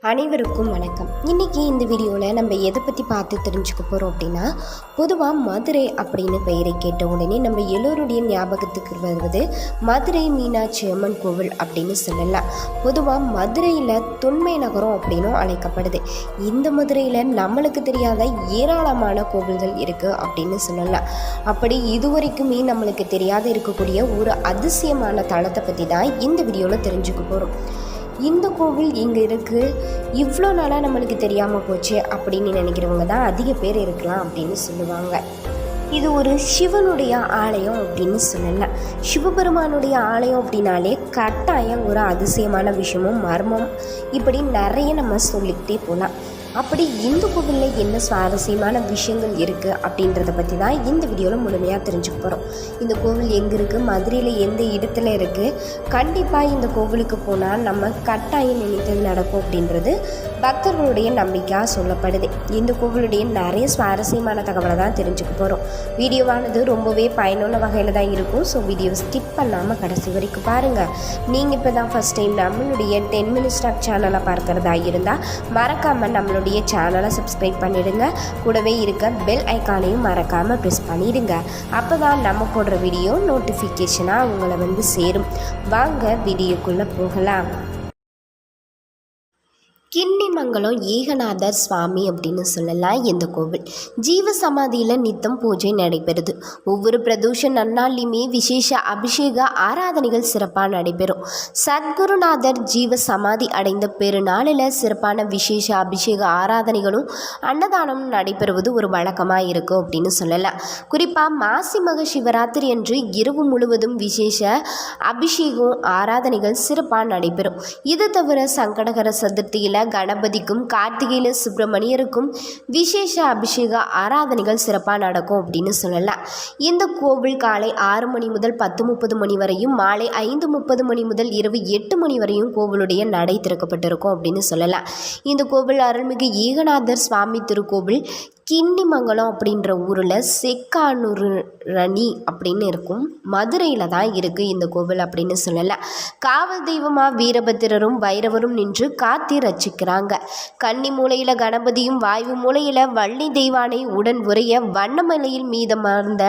அனைவருக்கும் வணக்கம். இன்றைக்கி இந்த வீடியோவில் நம்ம எதை பற்றி பார்த்து தெரிஞ்சுக்க போகிறோம் அப்படின்னா, பொதுவாக மதுரை அப்படின்னு பெயரை கேட்ட உடனே நம்ம எல்லோருடைய ஞாபகத்துக்கு வருவது மதுரை மீனாட்சி அம்மன் கோவில் அப்படின்னு சொல்லலாம். பொதுவாக மதுரையில் தொன்மை நகரம் அப்படின்னும் அழைக்கப்படுது. இந்த மதுரையில் நம்மளுக்கு தெரியாத ஏராளமான கோவில்கள் இருக்குது அப்படின்னு சொல்லலாம். அப்படி இதுவரைக்குமே நம்மளுக்கு தெரியாத இருக்கக்கூடிய ஒரு அதிசயமான தலத்தை பற்றி தான் இந்த வீடியோவில் தெரிஞ்சுக்க போகிறோம். இந்த கோவில் இங்கே இருக்குது, இவ்வளோ நாளாக நம்மளுக்கு தெரியாமல் போச்சு அப்படின்னு நினைக்கிறவங்க தான் அதிக பேர் இருக்கலாம் அப்படின்னு சொல்லுவாங்க. இது ஒரு சிவனுடைய ஆலயம் அப்படின்னு சொல்லலாம். சிவபெருமானுடைய ஆலயம் அப்படின்னாலே கட்டாயம் ஒரு அதிசயமான விஷயமும் மர்மம் இப்படி நிறைய நம்ம சொல்லிக்கிட்டே போகலாம். அப்படி இந்த கோவிலில் என்ன சுவாரஸ்யமான விஷயங்கள் இருக்குது அப்படின்றத பற்றி தான் இந்த வீடியோவில் முழுமையாக தெரிஞ்சுக்க போகிறோம். இந்த கோவில் எங்கே இருக்குது, மதுரையில் எந்த இடத்துல இருக்குது, கண்டிப்பாக இந்த கோவிலுக்கு போனால் நம்ம கட்டாயம் நினைத்தது நடக்கும் அப்படின்றது பக்தர்களுடைய நம்பிக்கையாக சொல்லப்படுது. இந்த கோவிலுடைய நிறைய சுவாரஸ்யமான தகவலை தான் தெரிஞ்சுக்க போகிறோம். வீடியோவானது ரொம்பவே பயனுள்ள வகையில் தான் இருக்கும். ஸோ வீடியோ ஸ்கிப் பண்ணாமல் கடைசி வரைக்கும் பாருங்கள். நீங்கள் இப்போ தான் ஃபஸ்ட் டைம் நம்மளுடைய 10 Minutes Talk சேனலை பார்க்குறதா இருந்தால் மறக்காமல் நம்மளுடைய சேனலை சப்ஸ்கிரைப் பண்ணிடுங்க. கூடவே இருக்க பெல் ஐக்கானையும் மறக்காமல் ப்ரெஸ் பண்ணிடுங்க. அப்போ தான் நம்ம போடுற வீடியோ நோட்டிஃபிகேஷனாக உங்களை வந்து சேரும். வாங்க வீடியோக்குள்ளே போகலாம். கிண்ணிமங்கலம் ஏகநாதர் சுவாமி அப்படின்னு சொல்லலாம். இந்த கோவில் ஜீவ சமாதியில் நித்தம் பூஜை நடைபெறுது. ஒவ்வொரு பிரதோஷ நன்னாள்லையுமே விசேஷ அபிஷேக ஆராதனைகள் சிறப்பாக நடைபெறும். சத்குருநாதர் ஜீவ சமாதி அடைந்த பெருநாளில் சிறப்பான விசேஷ அபிஷேக ஆராதனைகளும் அன்னதானமும் நடைபெறுவது ஒரு வழக்கமாக இருக்கும் அப்படின்னு சொல்லலாம். குறிப்பாக மாசி மக சிவராத்திரி அன்று இரவு முழுவதும் விசேஷ அபிஷேகம் ஆராதனைகள் சிறப்பாக நடைபெறும். இது தவிர சங்கடகர சதுர்த்தியில் கணபதிக்கும் கார்த்திகையில் சுப்பிரமணியருக்கும் விசேஷ அபிஷேக ஆராதனைகள் சிறப்பாக நடக்கும் அப்படின்னு சொல்லலாம். இந்த கோவில் காலை 6 மணி முதல் 10:30 மணி வரையும், மாலை 5:30 மணி முதல் இரவு 8 மணி வரையும் கோவிலுடைய நடை திறக்கப்பட்டிருக்கும் அப்படின்னு சொல்லலாம். இந்த கோவில் அருள்மிகு ஏகநாதர் சுவாமி திருக்கோவில் கிண்ணிமங்கலம் அப்படின்ற ஊரில் செக்கானூரணி அப்படின்னு இருக்கும். மதுரையில் தான் இருக்குது இந்த கோவில் அப்படின்னு சொல்லலாம். காவல் தெய்வமாக வீரபத்திரரும் வைரவரும் நின்று காத்தி ரசிக்கிறாங்க. கன்னி மூலையில் கணபதியும் வாயு மூலையில் வள்ளி தெய்வானை உடன் உரைய வண்ணமலையில் மீதமர்ந்த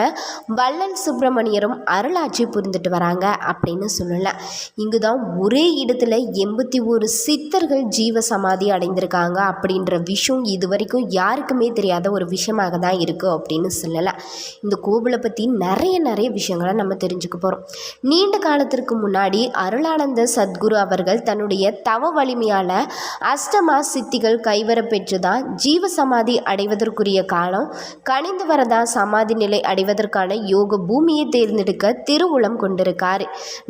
வள்ளல் சுப்பிரமணியரும் அருளாட்சி புரிந்துட்டு வராங்க அப்படின்னு சொல்லலாம். இங்கு தான் ஒரே இடத்துல 81 சித்தர்கள் ஜீவ சமாதி அடைந்திருக்காங்க அப்படின்ற விஷயம் இது வரைக்கும் யாருக்குமே தெரியாத ஒரு விஷயமாக தான் இருக்குது அப்படின்னு சொல்லலாம். இந்த கோவிலை பற்றி நிறைய விஷயங்களை நம்ம தெரிஞ்சுக்க போகிறோம். நீண்ட காலத்திற்கு முன்னாடி அருளானந்த சத்குரு அவர்கள் தன்னுடைய தவ வலிமையால் அஷ்டமா சித்திகள் கைவர பெற்று தான் ஜீவ சமாதி அடைவதற்குரிய காலம் கணிந்து வரதான் சமாதி நிலை அடைவதற்கான யோக பூமியை தேர்ந்தெடுக்க திருவுளம் கொண்டிருக்காரு.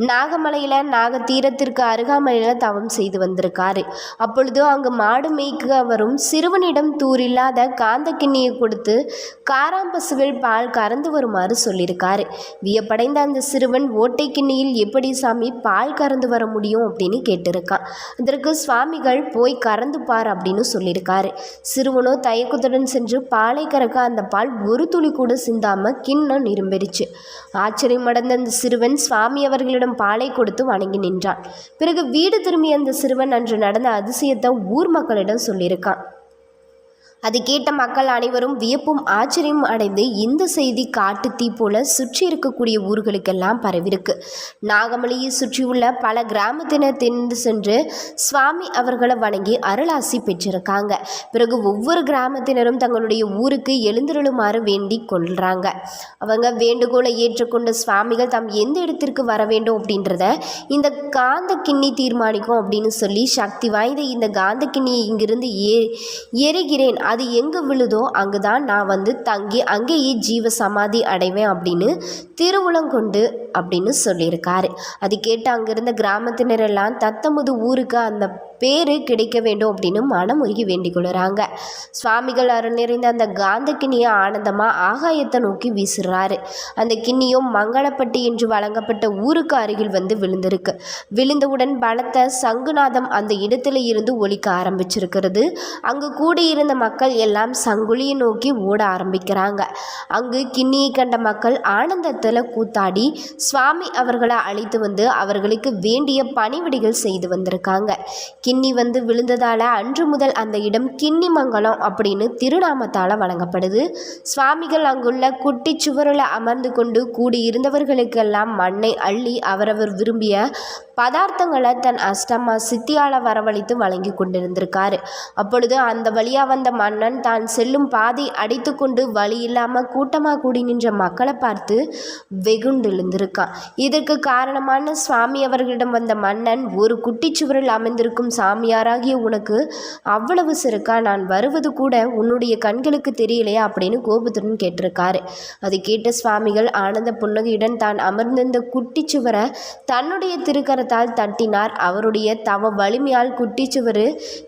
நாகமலையில் நாகதீரத்திற்கு அருகாமையில் தவம் செய்து வந்திருக்காரு. அப்பொழுது அங்கு மாடு மேய்க்க வரும் சிறுவனிடம் தூரில்லாத காந்த கிண்ணியை கொடுத்து காராம்பசுவில் பால் கறந்து வருமாறு சொல்லியிருக்காரு. வியப்படைந்த அந்த சிறுவன் ஓட்டை கிண்ணியில் எப்படி சாமி பால் கறந்து வர முடியும் அப்படின்னு கேட்டிருக்கான். அதற்கு சுவாமிகள் போய் கறந்து பார் அப்படின்னு சொல்லியிருக்காரு. சிறுவனோ தயக்கத்துடன் சென்று பாலை கறக்க அந்த பால் ஒரு துளி கூட சிந்தாம கிண்ணம் நிரம்பிடுச்சு. ஆச்சரியமடைந்த அந்த சிறுவன் சுவாமி அவர்களிடம் பாலை கொடுத்து வணங்கி நின்றான். பிறகு வீடு திரும்பிய அந்த சிறுவன் அன்று நடந்த அதிசயத்தை ஊர் மக்களிடம் சொல்லியிருக்கான். அதை கேட்ட மக்கள் அனைவரும் வியப்பும் ஆச்சரியமும் அடைந்து இந்த செய்தி காட்டு தீ போல சுற்றி இருக்கக்கூடிய ஊர்களுக்கெல்லாம் பரவிருக்கு. நாகமலையை சுற்றியுள்ள பல கிராமத்தினர் தெரிந்து சென்று சுவாமி அவர்களை வணங்கி அருளாசி பெற்றிருக்காங்க. பிறகு ஒவ்வொரு கிராமத்தினரும் தங்களுடைய ஊருக்கு எழுந்திருளுமாறு வேண்டி கொள்றாங்க. அவங்க வேண்டுகோளை ஏற்றுக்கொண்ட சுவாமிகள் தாம் எந்த இடத்திற்கு வர வேண்டும் அப்படின்றத இந்த காந்த கிண்ணி தீர்மானிக்கும் அப்படின்னு சொல்லி சக்தி வாய்ந்த இந்த காந்த கிண்ணியை இங்கிருந்து எரிகிறேன், அது எங்கே விழுதோ அங்கு தான் நான் வந்து தங்கி அங்கேயே ஜீவ சமாதி அடைவேன் அப்படின்னு திருவுளங்கொண்டு அப்படின்னு சொல்லியிருக்காரு. அது கேட்டு அங்கிருந்த கிராமத்தினர் எல்லாம் தத்தமுது ஊருக்கு அந்த பேர் கிடைக்க வேண்டும் அப்படின்னு மனமுருகி வேண்டிக் கொள்ளுறாங்க. சுவாமிகள் அருள் நிறைந்த அந்த காந்த கிண்ணியை ஆனந்தமாக ஆகாயத்தை நோக்கி வீசுறாரு. அந்த கிண்ணியும் மங்களப்பட்டி என்று வழங்கப்பட்ட ஊருக்கு அருகில் வந்து விழுந்திருக்கு. விழுந்தவுடன் பலத்த சங்குநாதம் அந்த இடத்துல இருந்து ஒலிக்க ஆரம்பிச்சிருக்கிறது. அங்கு கூடியிருந்த மக்கள் எல்லாம் சங்குலியை நோக்கி ஓட ஆரம்பிக்கிறாங்க. அங்கு கிண்ணியை கண்ட மக்கள் ஆனந்தத்தில் கூத்தாடி சுவாமி அவர்களை அழைத்து வந்து அவர்களுக்கு வேண்டிய பணிவிடைகள் செய்து வந்திருக்காங்க. கிண்ணி வந்து விழுந்ததால் அன்று முதல் அந்த இடம் கிண்ணிமங்கலம் அப்படின்னு திருநாமத்தால் வழங்கப்படுது. சுவாமிகள் அங்குள்ள குட்டி சுவரில் அமர்ந்து கொண்டு கூடியிருந்தவர்களுக்கெல்லாம் மண்ணை அள்ளி அவரவர் விரும்பிய பதார்த்தங்களை தன் அஷ்டமா சித்தியால் வரவழைத்து வழங்கி கொண்டிருந்திருக்காரு. அப்பொழுது அந்த வழியாக வந்த மன்னன் தான் செல்லும் பாதை அடித்து கொண்டு வழி இல்லாமல் கூட்டமாக கூடி நின்ற மக்களை பார்த்து வெகுண்டு எழுந்திருக்கான். இதற்கு காரணமான சுவாமி அவர்களிடம் வந்த மன்னன், ஒரு குட்டிச்சுவரில் அமைந்திருக்கும் சாமியாராகிய உனக்கு அவ்வளவு சிறுக்கா? நான் வருவது கூட உன்னுடைய கண்களுக்கு தெரியலையா அப்படின்னு கோபத்துடன் கேட்டிருக்காரு. அதை கேட்ட சுவாமிகள் ஆனந்த புன்னகையுடன் தான் அமர்ந்திருந்த குட்டிச்சுவரை தன்னுடைய திருக்கரத்தால் தட்டினார். அவருடைய தவ வலிமையால் குட்டிச்சுவரு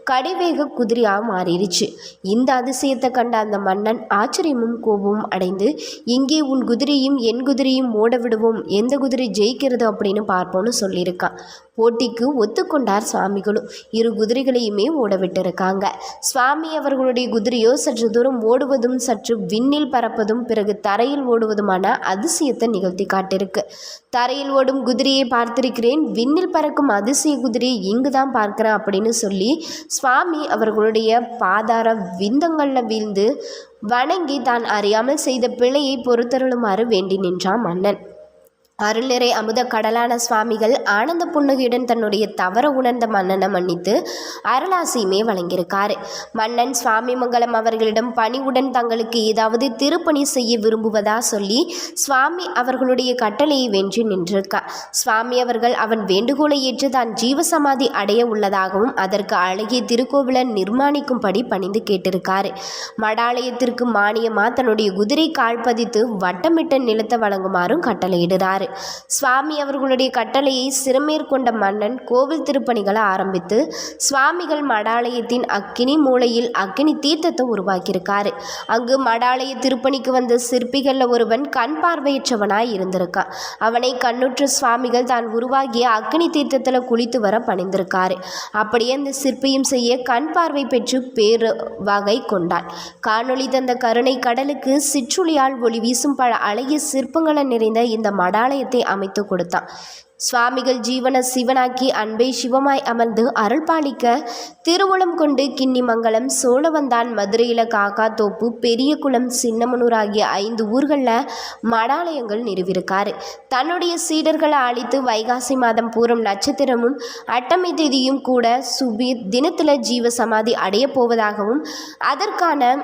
கடிவேக குதிரையாக மாறிடுச்சு. இந்த அதிசயத்தை கண்ட அந்த மன்னன் ஆச்சரியமும் கோபமும் அடைந்து, இங்கே உன் குதிரையும் என் குதிரையும் ஓட விடுவோம், எந்த குதிரை ஜெயிக்கிறது அப்படின்னு பார்ப்போம்னு சொல்லியிருக்கான். போட்டிக்கு ஒத்துக்கொண்டார் சுவாமிகளும். இரு குதிரைகளையுமே ஓட விட்டிருக்காங்க. சுவாமி அவர்களுடைய குதிரையோ சற்று தூரம் ஓடுவதும் சற்று விண்ணில் பறப்பதும் பிறகு தரையில் ஓடுவதுமான அதிசயத்தை நிகழ்த்தி காட்டிருக்கு. தரையில் ஓடும் குதிரையை பார்த்திருக்கிறேன், விண்ணில் பறக்கும் அதிசய குதிரையை இங்கு தான் பார்க்கிறேன் அப்படின்னு சொல்லி சுவாமி அவர்களுடைய பாதார விந்தங்களில் வீழ்ந்து வணங்கி தான் அறியாமல் செய்த பிழையை பொறுத்தருளுமாறு வேண்டி நின்றான் மன்னன். அருள்நிறை அமுத கடலான சுவாமிகள் ஆனந்த புன்னகையுடன் தன்னுடைய தவற உணர்ந்த மன்னனை மன்னித்து அருளாசியுமே வழங்கியிருக்காரு. மன்னன் சுவாமி மங்கலம் அவர்களிடம் பணிவுடன் தங்களுக்கு ஏதாவது திருப்பணி செய்ய விரும்புவதா சொல்லி சுவாமி அவர்களுடைய கட்டளையை வென்று நின்றிருக்கார். சுவாமி அவர்கள் அவன் வேண்டுகோளை ஏற்று தான் ஜீவசமாதி அடைய உள்ளதாகவும் அதற்கு அழகிய திருக்கோவிலை நிர்மாணிக்கும்படி பணிந்து கேட்டிருக்காரு. மடாலயத்திற்கு மானியமாக தன்னுடைய குதிரை கால்பதித்து வட்டமிட்ட நிலத்தை வழங்குமாறும் கட்டளையிடுறாரு. சுவாமி அவர்களுடைய கட்டளையை சிறமேற்கொண்ட மன்னன் கோவில் திருப்பணிகளை ஆரம்பித்து சுவாமிகள் மடாலயத்தின் அக்கினி மூலையில் அக்கினி தீர்த்தத்தை உருவாக்கியிருக்காரு. அங்கு மடாலய திருப்பணிக்கு வந்த சிற்பிகளில் ஒருவன் கண் பார்வையற்றவனாய் இருந்திருக்கான். அவனை கண்ணுற்ற சுவாமிகள் தான் உருவாகிய அக்கினி தீர்த்தத்தில் குளித்து வர பணிந்திருக்காரு. அப்படியே அந்த சிற்பியும் செய்ய கண் பார்வை பெற்று பேரு வகை கொண்டான். காணொளி தந்த கருணை கடலுக்கு சிற்றுளியால் ஒளி வீசும் பல அழகிய சிற்பங்களை நிறைந்த இந்த மடாலய அமைத்து கொடுத்தான். சுவாமிகள் ஜீவன சிவனாக்கி அன்பை சிவமாய் அமர்ந்து அருள் பாலிக்க திருவுளம் கொண்டு கிண்ணிமங்கலம், சோழவந்தான், மதுரையில் காக்காத்தோப்பு, பெரியகுளம், சின்னமனூர் ஆகிய 5 ஊர்களில் மடாலயங்கள் நிறுவியிருக்காரு. தன்னுடைய சீடர்களை அழித்து வைகாசி மாதம் பூரம் நட்சத்திரமும் அட்டமை தேதியும் கூட சுபீர் தினத்தில் ஜீவ சமாதி அடைய போவதாகவும் அதற்கான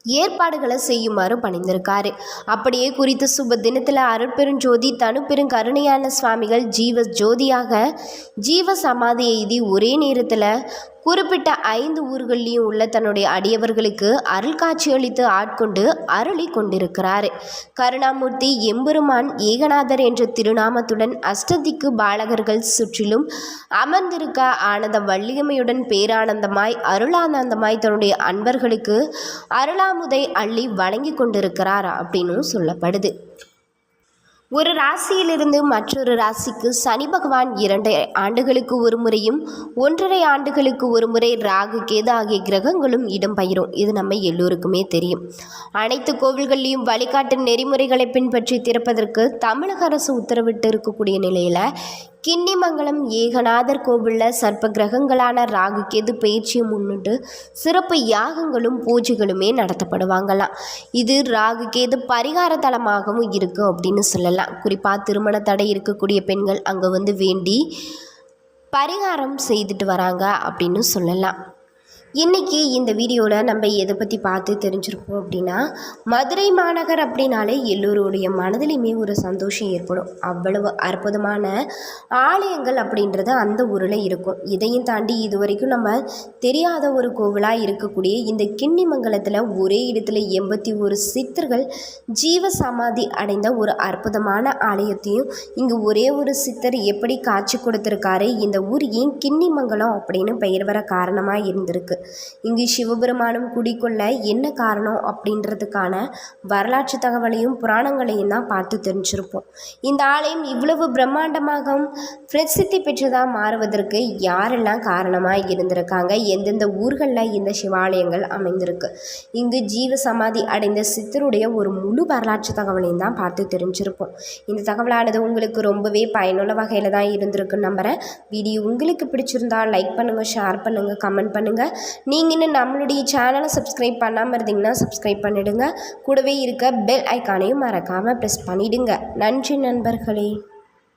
ஏற்பாடுகளை செய்யுமாறு பணிந்திருக்காரு. அப்படியே குறித்த சுப தினத்தில் அருட்பெருஞ்சோதி தனுப்பெருங்கருணையான சுவாமிகள் ஜீவ ஜோதியாக ஜீவ சமாதி எய்தி ஒரே நேரத்தில் குறிப்பிட்ட 5 ஊர்களையும் உள்ள தன்னுடைய அடியவர்களுக்கு அருள் காட்சி அளித்து ஆட்கொண்டு அருளி கொண்டிருக்கிறார். கருணாமூர்த்தி எம்பெருமான் ஏகநாதர் என்ற திருநாமத்துடன் அஷ்டதிக்கு பாலகர்கள் சுற்றிலும் அமர்ந்திருக்க ஆனந்த வள்ளியம்மையுடன் பேரானந்தமாய் அருளானந்தமாய் தன்னுடைய அன்பர்களுக்கு அருளாமுதை அள்ளி வழங்கி கொண்டிருக்கிறார் அப்படின்னு சொல்லப்படுது. ஒரு ராசியிலிருந்து மற்றொரு ராசிக்கு சனி பகவான் 2 ஆண்டுகளுக்கு ஒரு முறையும் 1.5 ஆண்டுகளுக்கு ஒரு முறை ராகு கேது ஆகிய கிரகங்களும் இடம் பெயரும். இது நம்ம எல்லோருக்குமே தெரியும். அனைத்து கோவில்கள்லையும் வழிகாட்டு நெறிமுறைகளை பின்பற்றி திறப்பதற்கு தமிழக அரசு உத்தரவிட்டு இருக்கக்கூடிய நிலையில் கிண்ணிமங்கலம் ஏகநாதர் கோவிலில் சர்ப்ப கிரகங்களான ராகு கேது பயிற்சியை முன்னிட்டு சிறப்பு யாகங்களும் பூஜைகளுமே நடத்தப்படுவாங்களாம். இது ராகு கேது பரிகார தலமாகவும் இருக்குது அப்படின்னு சொல்லலாம். குறிப்பாக திருமண தடை இருக்கக்கூடிய பெண்கள் அங்கே வந்து வேண்டி பரிகாரம் செய்துட்டு வராங்க அப்படின்னு சொல்லலாம். இன்றைக்கி இந்த வீடியோவில் நம்ம எதை பற்றி பார்த்து தெரிஞ்சிருப்போம் அப்படின்னா, மதுரை மாநகர் அப்படின்னாலே எல்லோருடைய மனதிலையுமே ஒரு சந்தோஷம் ஏற்படும். அவ்வளவு அற்புதமான ஆலயங்கள் அப்படின்றது அந்த ஊரில் இருக்கும். இதையும் தாண்டி இது வரைக்கும் நம்ம தெரியாத ஒரு கோவிலாக இருக்கக்கூடிய இந்த கிண்ணிமங்கலத்தில் ஒரே இடத்துல 81 சித்தர்கள் ஜீவ சமாதி அடைந்த ஒரு அற்புதமான ஆலயத்தையும் இங்கு ஒரே ஒரு சித்தர் எப்படி காட்சி கொடுத்துருக்காரு, இந்த ஊர் ஏன் கிண்ணிமங்கலம் அப்படின்னு பெயர் வர காரணமாக இருந்திருக்கு, இங்கு சிவபெருமானும் குடிக்கொள்ள என்ன காரணம் அப்படின்றதுக்கான வரலாற்று தகவலையும் புராணங்களையும் தான் பார்த்து தெரிஞ்சிருப்போம். இந்த ஆலயம் இவ்வளவு பிரம்மாண்டமாக பிரசித்தி பெற்றதாக மாறுவதற்கு யாரெல்லாம் காரணமாக இருந்திருக்காங்க, எந்தெந்த ஊர்களில் இந்த சிவாலயங்கள் அமைந்திருக்கு, இங்கு ஜீவ சமாதி அடைந்த சித்தருடைய ஒரு முழு வரலாற்று தகவலையும் தான் பார்த்து தெரிஞ்சிருப்போம். இந்த தகவலானது உங்களுக்கு ரொம்பவே பயனுள்ள வகையில் தான் இருந்திருக்குன்னு நம்புகிறேன். வீடியோ உங்களுக்கு பிடிச்சிருந்தால் லைக் பண்ணுங்கள், ஷேர் பண்ணுங்கள், கமெண்ட் பண்ணுங்கள். நீங்கள் இன்னும் நம்மளுடைய சேனலை சப்ஸ்கிரைப் பண்ணாமல் இருந்தீங்கன்னா சப்ஸ்கிரைப் பண்ணிவிடுங்க. கூடவே இருக்க பெல் ஐக்கானையும் மறக்காமல் ப்ரெஸ் பண்ணிவிடுங்க. நன்றி நண்பர்களே.